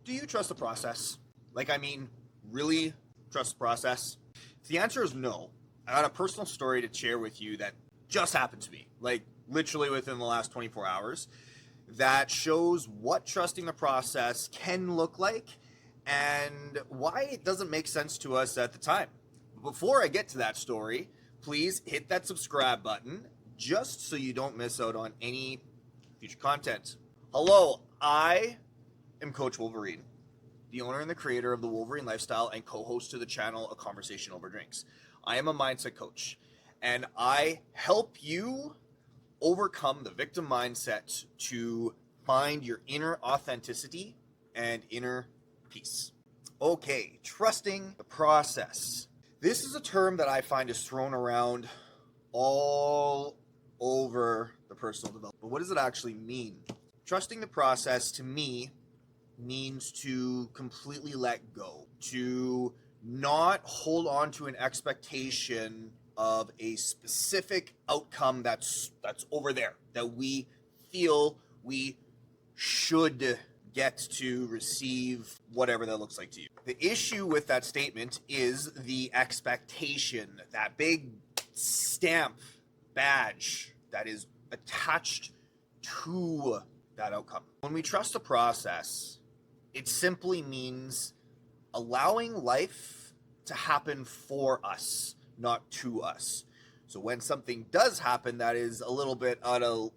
Do you trust the process? Really trust the process? If the answer is no, I got a personal story to share with you that just happened to me, literally within the last 24 hours, that shows what trusting the process can look like and why it doesn't make sense to us at the time. Before I get to that story, please hit that subscribe button just so you don't miss out on any future content. Hello, I am Coach Wolverine, the owner and the creator of the Wolverine Lifestyle and co-host to the channel A Conversation Over Drinks. I am a mindset coach, and I help you overcome the victim mindset to find your inner authenticity and inner peace. Okay, trusting the process. This is a term that I find is thrown around all over the personal development. But what does it actually mean? Trusting the process to me means to completely let go, to not hold on to an expectation of a specific outcome that's over there, that we feel we should get to receive, whatever that looks like to you. The issue with that statement is the expectation, that big stamp badge that is attached to that outcome. When we trust the process, it simply means allowing life to happen for us, not to us. So when something does happen that is a little bit out of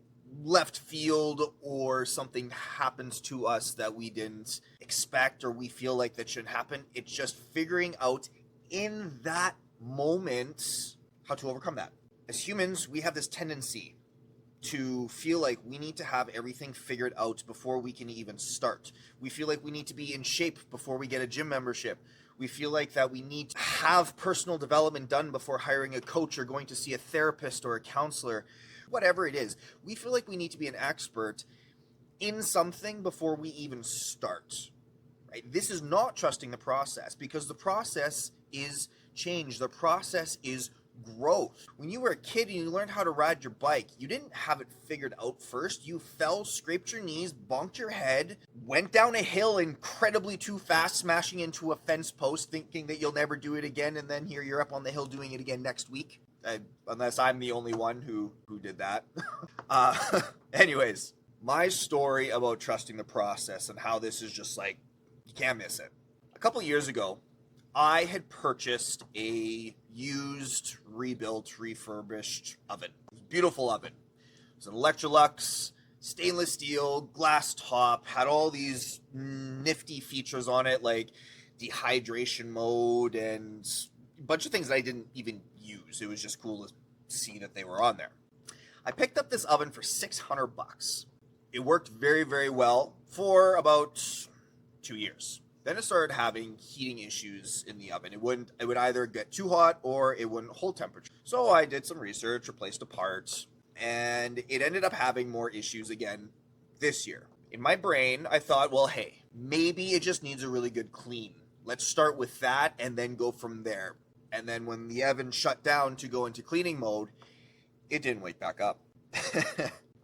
left field, or something happens to us that we didn't expect or we feel like that should happen, it's just figuring out in that moment how to overcome that. As humans, we have this tendency to feel like we need to have everything figured out before we can even start. We feel like we need to be in shape before we get a gym membership. We feel like that we need to have personal development done before hiring a coach or going to see a therapist or a counselor. Whatever it is, we feel like we need to be an expert in something before we even start. Right? This is not trusting the process, because the process is change. The process is growth. When you were a kid and you learned how to ride your bike, you didn't have it figured out first. You fell, scraped your knees, bonked your head, went down a hill incredibly too fast, smashing into a fence post, thinking that you'll never do it again, and then here you're up on the hill doing it again next week. Unless I'm the only one who did that. Anyways, my story about trusting the process and how this is just like, you can't miss it. A couple years ago, I had purchased a used, rebuilt, refurbished oven. It was a beautiful oven. It was an Electrolux, stainless steel, glass top, had all these nifty features on it, like dehydration mode and a bunch of things that I didn't even use. It was just cool to see that they were on there. I picked up this oven for $600. It worked very, very well for about 2 years. Then it started having heating issues in the oven. It would either get too hot or it wouldn't hold temperature. So I did some research, replaced a part, and it ended up having more issues again this year. In my brain, I thought, well, hey, maybe it just needs a really good clean. Let's start with that and then go from there. And then when the oven shut down to go into cleaning mode, it didn't wake back up.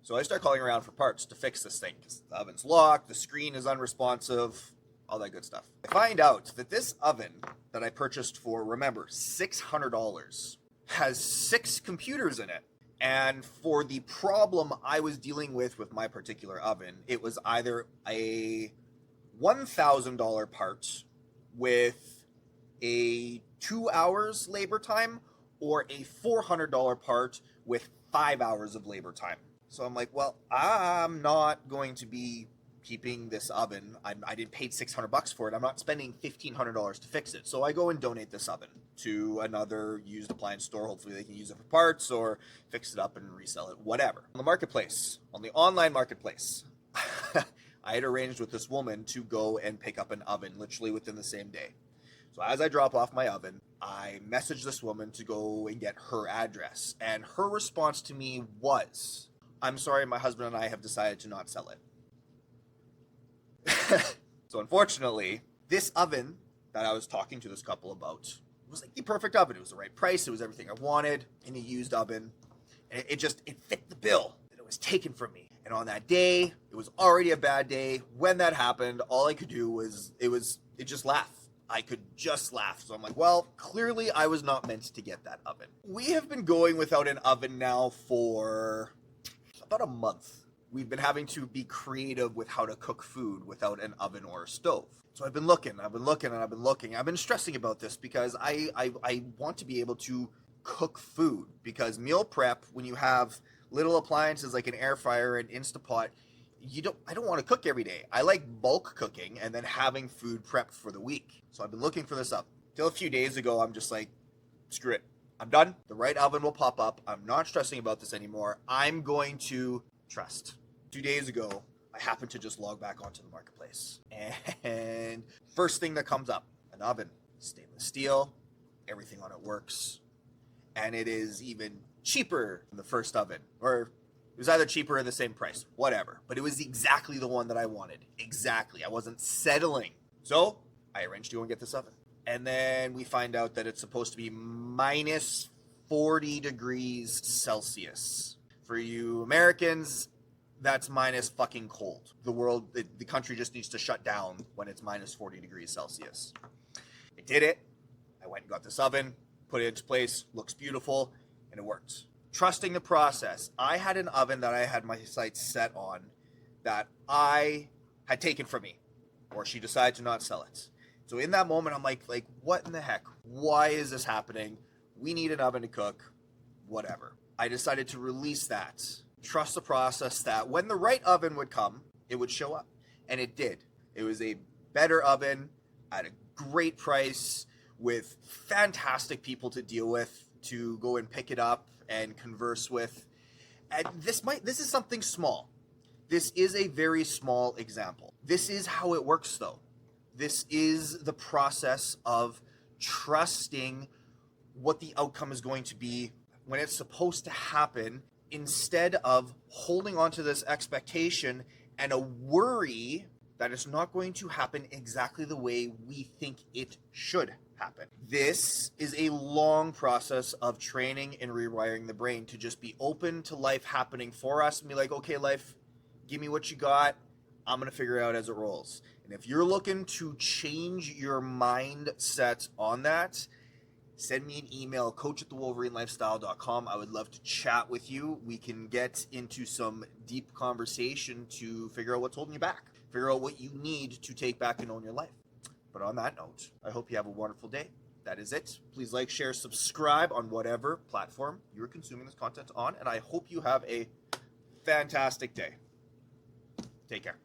So I start calling around for parts to fix this thing, because the oven's locked, the screen is unresponsive, all that good stuff. I find out that this oven that I purchased for, remember, $600, has 6 computers in it. And for the problem I was dealing with my particular oven, it was either a $1,000 part with a 2 hours labor time, or a $400 part with 5 hours of labor time. So I'm like, well, I'm not going to be keeping this oven. I didn't pay $600 for it. I'm not spending $1,500 to fix it. So I go and donate this oven to another used appliance store. Hopefully they can use it for parts or fix it up and resell it, whatever. On the marketplace, on the online marketplace, I had arranged with this woman to go and pick up an oven literally within the same day. So as I drop off my oven, I messaged this woman to go and get her address. And her response to me was, I'm sorry, my husband and I have decided to not sell it. So unfortunately, this oven that I was talking to this couple about was like the perfect oven. It was the right price. It was everything I wanted in a used oven. And it fit the bill that it was taken from me. And on that day, it was already a bad day. When that happened, all I could do was just laugh. I could just laugh. So I'm like, well, clearly I was not meant to get that oven. We have been going without an oven now for about a month. We've been having to be creative with how to cook food without an oven or a stove. So I've been looking. I've been stressing about this because I want to be able to cook food, because meal prep, when you have little appliances like an air fryer and Instapot, I don't want to cook every day. I like bulk cooking and then having food prepped for the week. So I've been looking for this up. Till a few days ago, I'm just like, screw it. I'm done. The right oven will pop up. I'm not stressing about this anymore. I'm going to trust. 2 days ago, I happened to just log back onto the marketplace. And first thing that comes up, an oven, stainless steel, everything on it works. And it is even cheaper than the first oven, or it was either cheaper or the same price, whatever. But it was exactly the one that I wanted. Exactly. I wasn't settling. So I arranged to go and get this oven. And then we find out that it's supposed to be minus 40 degrees Celsius. For you Americans, that's minus fucking cold. The country just needs to shut down when it's minus 40 degrees Celsius. I did it. I went and got this oven, put it into place, looks beautiful, and it works. Trusting the process. I had an oven that I had my sights set on that I had taken from me, or she decided to not sell it. So in that moment, I'm like, what in the heck? Why is this happening? We need an oven to cook, whatever. I decided to release that. Trust the process that when the right oven would come, it would show up. And it did. It was a better oven at a great price with fantastic people to deal with, to go and pick it up and converse with. And this is something small. This is a very small example. This is how it works, though. This is the process of trusting what the outcome is going to be when it's supposed to happen, instead of holding on to this expectation and a worry that it's not going to happen exactly the way we think it should happen. This is a long process of training and rewiring the brain to just be open to life happening for us and be like, okay, life, give me what you got. I'm going to figure it out as it rolls. And if you're looking to change your mindset on that, send me an email, coach@thewolverinelifestyle.com. I would love to chat with you. We can get into some deep conversation to figure out what's holding you back. Figure out what you need to take back and own your life. But on that note, I hope you have a wonderful day. That is it. Please like, share, subscribe on whatever platform you're consuming this content on. And I hope you have a fantastic day. Take care.